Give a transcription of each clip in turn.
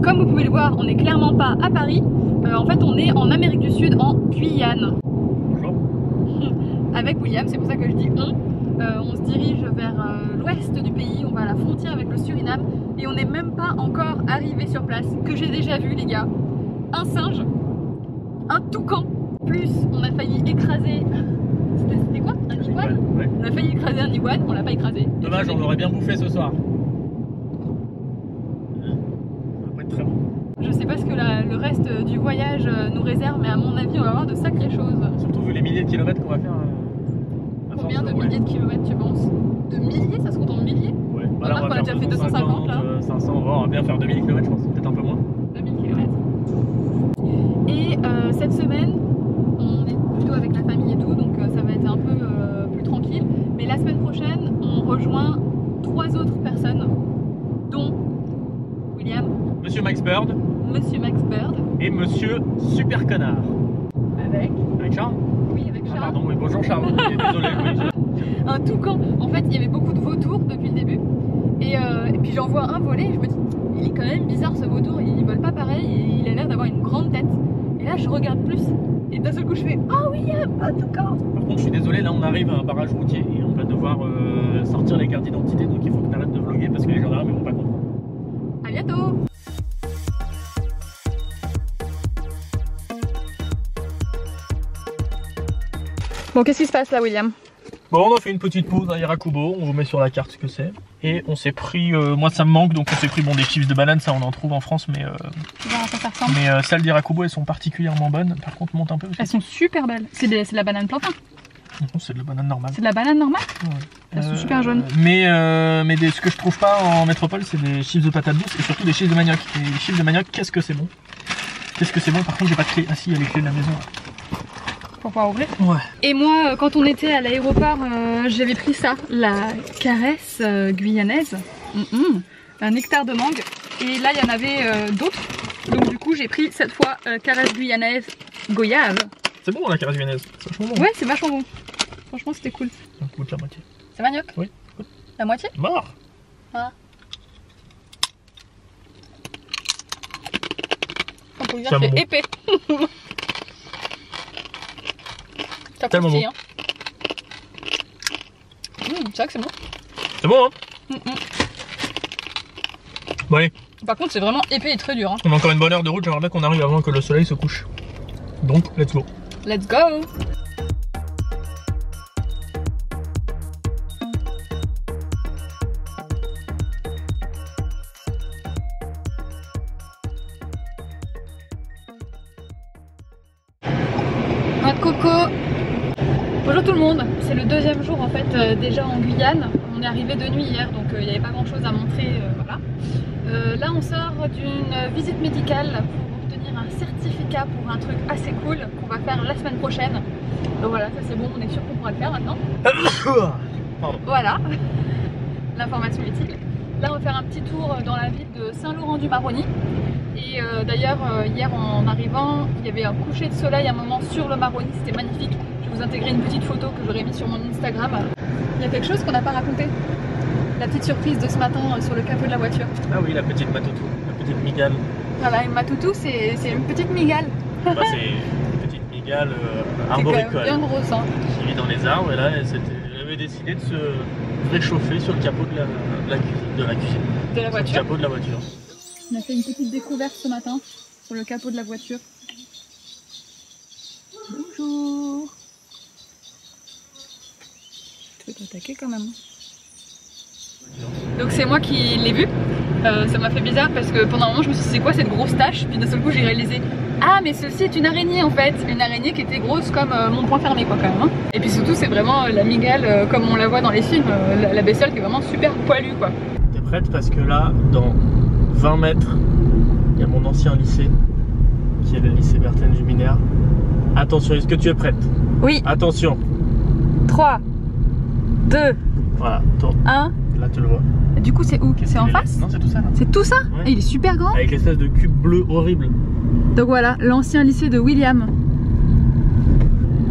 comme vous pouvez le voir, on n'est clairement pas à Paris. En fait, on est en Amérique du Sud, en Guyane. Bonjour. Avec William, c'est pour ça que je dis on. On se dirige vers l'ouest du pays, on va à la frontière avec le Suriname et on n'est même pas encore arrivé sur place. Que j'ai déjà vu, les gars, un singe, un toucan, plus on a failli écraser. C'était quoi? Un iguane? Ouais. On a failli écraser un iguane, on l'a pas écrasé. Dommage, on aurait bien bouffé ce soir. Ça va pas être très bon. Je sais pas ce que le reste du voyage nous réserve, mais à mon avis, on va avoir de sacrées choses. Surtout vu les milliers de kilomètres qu'on va faire. Combien de milliers de kilomètres tu penses? De milliers? Ça se compte en milliers? Ouais. Bah là, on a déjà fait 250 là. 500, on va bien faire 2000 km je pense, peut-être un peu moins. 2000 km. Et cette semaine, on est plutôt avec la famille et tout, donc ça va être un peu plus tranquille. Mais la semaine prochaine, on rejoint 3 autres personnes, dont William, Monsieur Max Bird Monsieur Max Bird et Monsieur Super Connard. avec Charles? Oui, avec Charles. Ah pardon, oui, bonjour Charles. Désolé, oui. Un toucan. En fait, il y avait beaucoup de vautours depuis le début. Et puis j'en vois un voler et je me dis, il est quand même bizarre ce vautour, il vole pas pareil et il a l'air d'avoir une grande tête. Et là, je regarde plus et d'un seul coup, je fais, oh William, un toucan. Par contre, je suis désolé, là on arrive à un barrage routier et on va devoir sortir les cartes d'identité, donc il faut que tu arrêtes de vlogger parce que les gendarmes ils vont pas comprendre. À bientôt. Bon, qu'est-ce qui se passe là, William? Bon, on a fait une petite pause à Yarakubo, on vous met sur la carte ce que c'est. Et on s'est pris, moi ça me manque, donc on s'est pris des chips de banane, ça on en trouve en France, mais celles d'Yarakubo elles sont particulièrement bonnes. Par contre, monte un peu. Elles sont super belles. C'est de la banane plantain. Non, c'est de la banane normale. C'est de la banane normale? Ouais. Elles sont super jaunes. Mais ce que je trouve pas en métropole, c'est des chips de patates douces et surtout des chips de manioc. Et les chips de manioc, qu'est-ce que c'est bon? Qu'est-ce que c'est bon? Par contre, j'ai pas de clé. Ah si, il y a les clés de la maison. Pour pouvoir ouvrir. Ouais. Et moi, quand on était à l'aéroport, j'avais pris ça, la caresse guyanaise, un nectar de mangue. Et là, il y en avait d'autres. Donc du coup, j'ai pris cette fois caresse guyanaise goyave. C'est bon la caresse guyanaise, c'est vachement bon. Ouais, c'est vachement bon. Franchement, c'était cool. On goûte la moitié. C'est manioc? Oui. La moitié? Mort. Ah. On peut dire que c'est épais. Ça tellement bon. bon. Hein. C'est vrai que c'est bon. C'est bon hein. Bon allez. Par contre, c'est vraiment épais et très dur. Hein. On a encore une bonne heure de route, j'aimerais bien qu'on arrive avant que le soleil se couche. Donc, let's go. Let's go. Noix de coco. Bonjour tout le monde, c'est le deuxième jour en fait déjà en Guyane. On est arrivé de nuit hier donc il n'y avait pas grand chose à montrer. Voilà. Là on sort d'une visite médicale pour obtenir un certificat pour un truc assez cool qu'on va faire la semaine prochaine. Donc voilà, ça c'est bon, on est sûr qu'on pourra le faire maintenant. Pardon. Voilà, l'information utile. Là on va faire un petit tour dans la ville de Saint-Laurent-du-Maroni. Et d'ailleurs hier en arrivant, il y avait un coucher de soleil à un moment sur le Maroni, c'était magnifique. Je vais vous intégrer une petite photo que j'aurai mise sur mon Instagram. Il y a quelque chose qu'on n'a pas raconté. La petite surprise de ce matin sur le capot de la voiture. Ah oui, la petite matoutou, la petite migale. Voilà, une matoutou, c'est une petite migale. Bah, c'est une petite migale arboricole bien grosse, hein. qui vit dans les arbres et là elle avait décidé de se réchauffer sur le capot de la cuisine. De la voiture. Sur le capot de la voiture. On a fait une petite découverte ce matin sur le capot de la voiture. Bonjour. Tu peux t'attaquer quand même. Donc c'est moi qui l'ai vu. Ça m'a fait bizarre parce que pendant un moment je me suis dit c'est quoi cette grosse tache, puis d'un seul coup j'ai réalisé ah mais ceci est une araignée en fait, une araignée qui était grosse comme mon poing fermé quoi quand même hein. Et puis surtout c'est vraiment la migale comme on la voit dans les films, la bestiole qui est vraiment super poilue quoi. T'es prête parce que là dans 20 mètres il y a mon ancien lycée qui est le lycée Berthène Juminaire. Attention, est-ce que tu es prête? Oui. Attention. 3, 2, voilà, tourne. 1. Là tu le vois. Du coup c'est où? C'est en face? Non, c'est tout ça là. C'est tout ça? Ouais. Et il est super grand. Avec l'espèce de cube bleu horrible. Donc voilà, l'ancien lycée de William.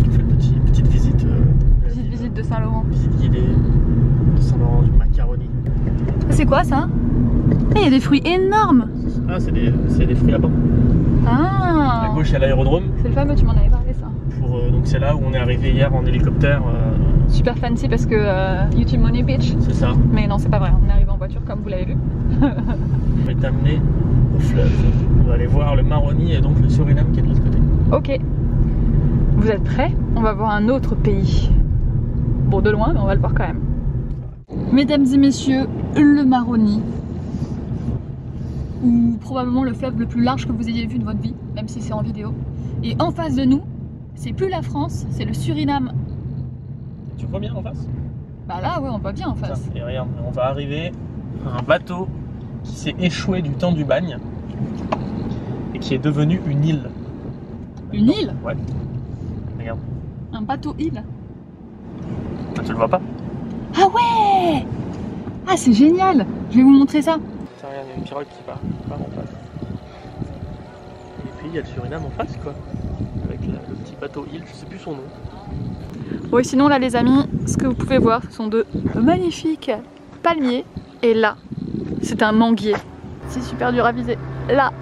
On fait une petite visite. Petite visite de Saint-Laurent. Visite guidée de Saint-Laurent du Macaroni. C'est quoi ça? Il y a des fruits énormes. C'est Ah, c'est des fruits à pain. Ah. À gauche, il y a l'aérodrome. C'est le fameux, tu m'en avais parlé ça. Donc c'est là où on est arrivé hier en hélicoptère. Super fancy parce que YouTube Money Beach. C'est ça. Mais non, c'est pas vrai, on est arrivé en voiture comme vous l'avez vu. On est amené au fleuve. On va aller voir le Maroni et donc le Suriname qui est de l'autre côté. Ok. Vous êtes prêts? On va voir un autre pays. Bon, de loin, mais on va le voir quand même. Mesdames et messieurs, le Maroni. Ou probablement le fleuve le plus large que vous ayez vu de votre vie, même si c'est en vidéo. Et en face de nous, c'est plus la France, c'est le Suriname. Tu vois bien en face? Bah là, ouais, on voit bien en face. Et regarde, on va arriver à un bateau qui s'est échoué du temps du bagne et qui est devenu une île. Une île? Ouais. Regarde. Un bateau-île? Ah, tu le vois pas? Ah ouais! Ah, c'est génial! Je vais vous montrer ça. Tiens, regarde, il y a une pirogue qui part en face. Et puis il y a le Suriname en face, quoi. Avec le petit bateau-île, je sais plus son nom. Oui, sinon là les amis, ce que vous pouvez voir, ce sont de magnifiques palmiers. Et là, c'est un manguier. C'est super dur à viser. Là,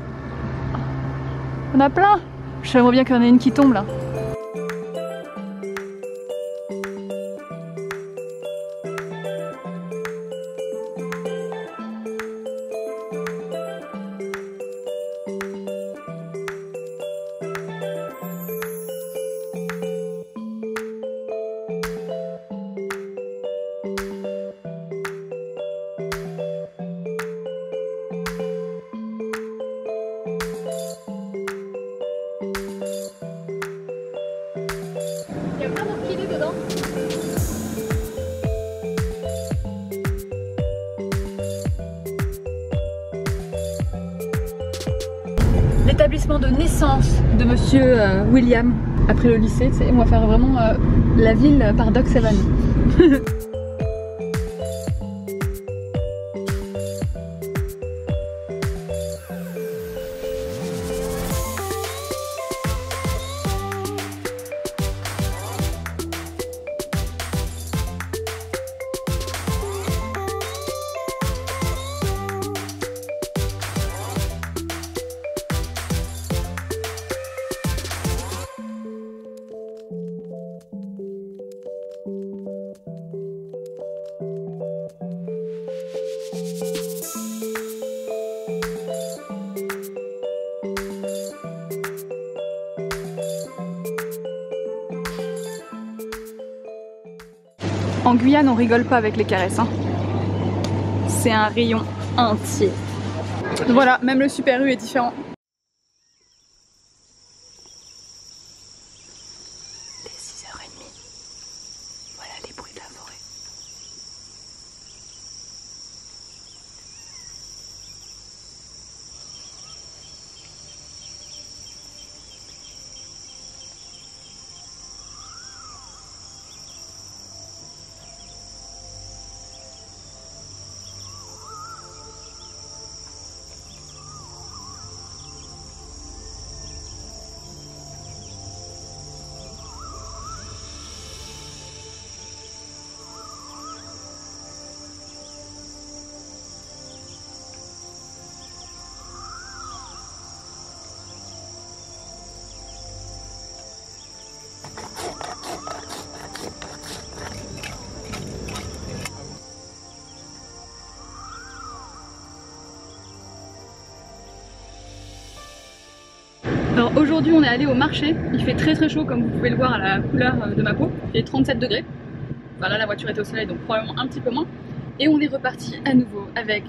on a plein. J'aimerais bien qu'il y en ait une qui tombe là. Il y a plein d'orchidées dedans. L'établissement de naissance de monsieur William après le lycée, on va faire vraiment la ville par Doc Seven. En Guyane, on rigole pas avec les caresses. Hein. C'est un rayon entier. Voilà, même le Super U est différent. Il est 6h30. Voilà les bruits de la forêt. Alors aujourd'hui on est allé au marché, il fait très très chaud comme vous pouvez le voir à la couleur de ma peau, il est 37 degrés. Voilà, la voiture était au soleil donc probablement un petit peu moins. Et on est reparti à nouveau avec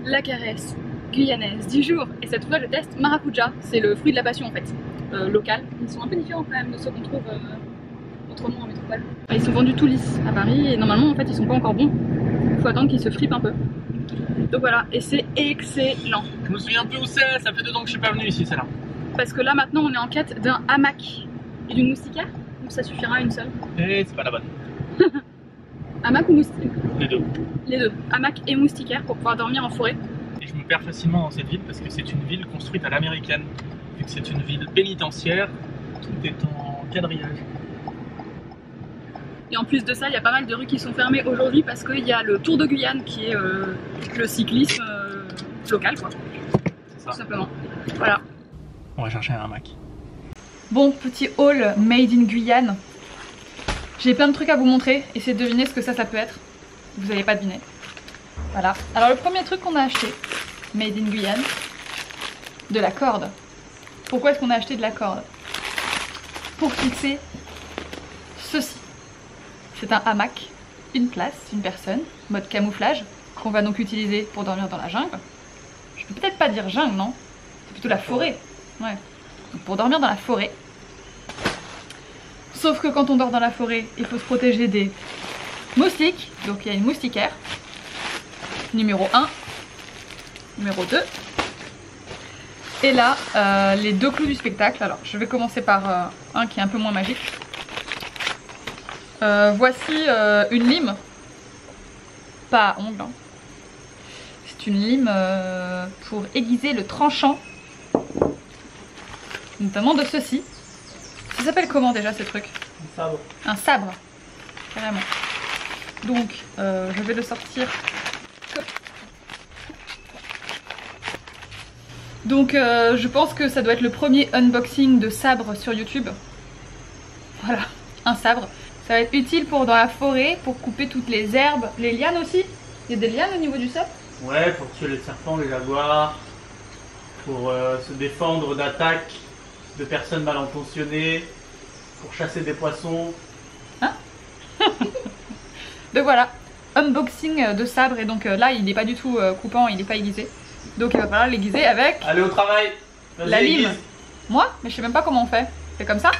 la caresse guyanaise du jour. Et cette fois je teste maracuja, c'est le fruit de la passion en fait, local. Ils sont un peu différents quand même de ceux qu'on trouve autrement en métropole. Ils sont vendus tout lisses à Paris et normalement en fait ils sont pas encore bons, il faut attendre qu'ils se frippent un peu. Donc voilà, et c'est excellent. Je me souviens plus où c'est, ça fait 2 ans que je suis pas venu ici, c'est là. Parce que là maintenant on est en quête d'un hamac et d'une moustiquaire, ou ça suffira à une seule? Et c'est pas la bonne. Hamac ou moustiquaire? Les deux. Les deux, hamac et moustiquaire pour pouvoir dormir en forêt. Et je me perds facilement dans cette ville parce que c'est une ville construite à l'américaine. Vu que c'est une ville pénitentiaire, tout est en quadrillage. Et en plus de ça, il y a pas mal de rues qui sont fermées aujourd'hui parce qu'il y a le Tour de Guyane qui est le cyclisme local quoi. tout simplement. Voilà. On va chercher un hamac. Bon, petit haul made in Guyane. J'ai plein de trucs à vous montrer, essayez de deviner ce que ça peut être. Vous n'allez pas deviner. Voilà. Alors le premier truc qu'on a acheté, made in Guyane, de la corde. Pourquoi est-ce qu'on a acheté de la corde? Pour fixer ceci. C'est un hamac, une place, une personne, mode camouflage, qu'on va donc utiliser pour dormir dans la jungle. Je peux peut-être pas dire jungle, non? C'est plutôt la forêt. Ouais. Donc pour dormir dans la forêt. Sauf que quand on dort dans la forêt, il faut se protéger des moustiques. Donc il y a une moustiquaire. Numéro 1. Numéro 2. Et là, les deux clous du spectacle. Alors je vais commencer par un qui est un peu moins magique. Voici une lime. Pas à ongles. Hein. C'est une lime pour aiguiser le tranchant. Notamment de ceci. Ça s'appelle comment déjà ce truc? Un sabre. Un sabre, carrément. Donc je vais le sortir. Donc je pense que ça doit être le premier unboxing de sabre sur YouTube. Voilà, un sabre. Ça va être utile pour dans la forêt, pour couper toutes les herbes, les lianes aussi. Il y a des lianes au niveau du sabre? Ouais, pour tuer les serpents, les jaguars, pour se défendre d'attaques de personnes mal intentionnées, pour chasser des poissons. Hein? Donc voilà, unboxing de sabre, et donc là il n'est pas du tout coupant, il n'est pas aiguisé. Donc il va falloir l'aiguiser avec... Allez au travail. La lime. Moi? Mais je sais même pas comment on fait. C'est comme ça?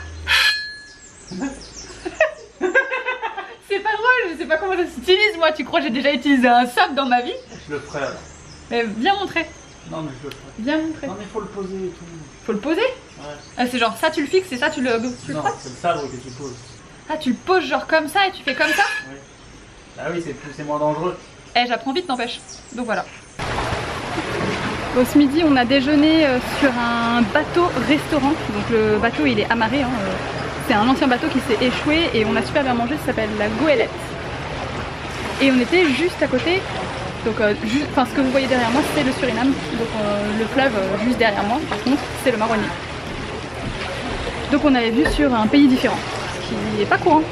C'est pas drôle, je sais pas comment ça s'utilise moi. Tu crois que j'ai déjà utilisé un sabre dans ma vie? Je le ferai alors. Mais viens montrer. Non mais je le ferai. Viens montrer. Non mais faut le poser et tout. Faut le poser? Ouais. Ah, c'est genre ça tu le fixes et ça tu le Non, c'est le sabre que tu poses. Ah, tu le poses genre comme ça et tu fais comme ça? Oui. Ah oui, c'est moins dangereux. Eh, j'apprends vite, n'empêche. Donc voilà. Bon, ce midi, on a déjeuné sur un bateau-restaurant. Donc le bateau, il est amarré. Hein. C'est un ancien bateau qui s'est échoué et on a super bien mangé. Ça s'appelle la Goélette. Et on était juste à côté. Donc ce que vous voyez derrière moi, c'est le Suriname. Donc le fleuve juste derrière moi, par contre, c'est le Maroni. Donc on avait vu sur un pays différent, ce qui n'est pas courant.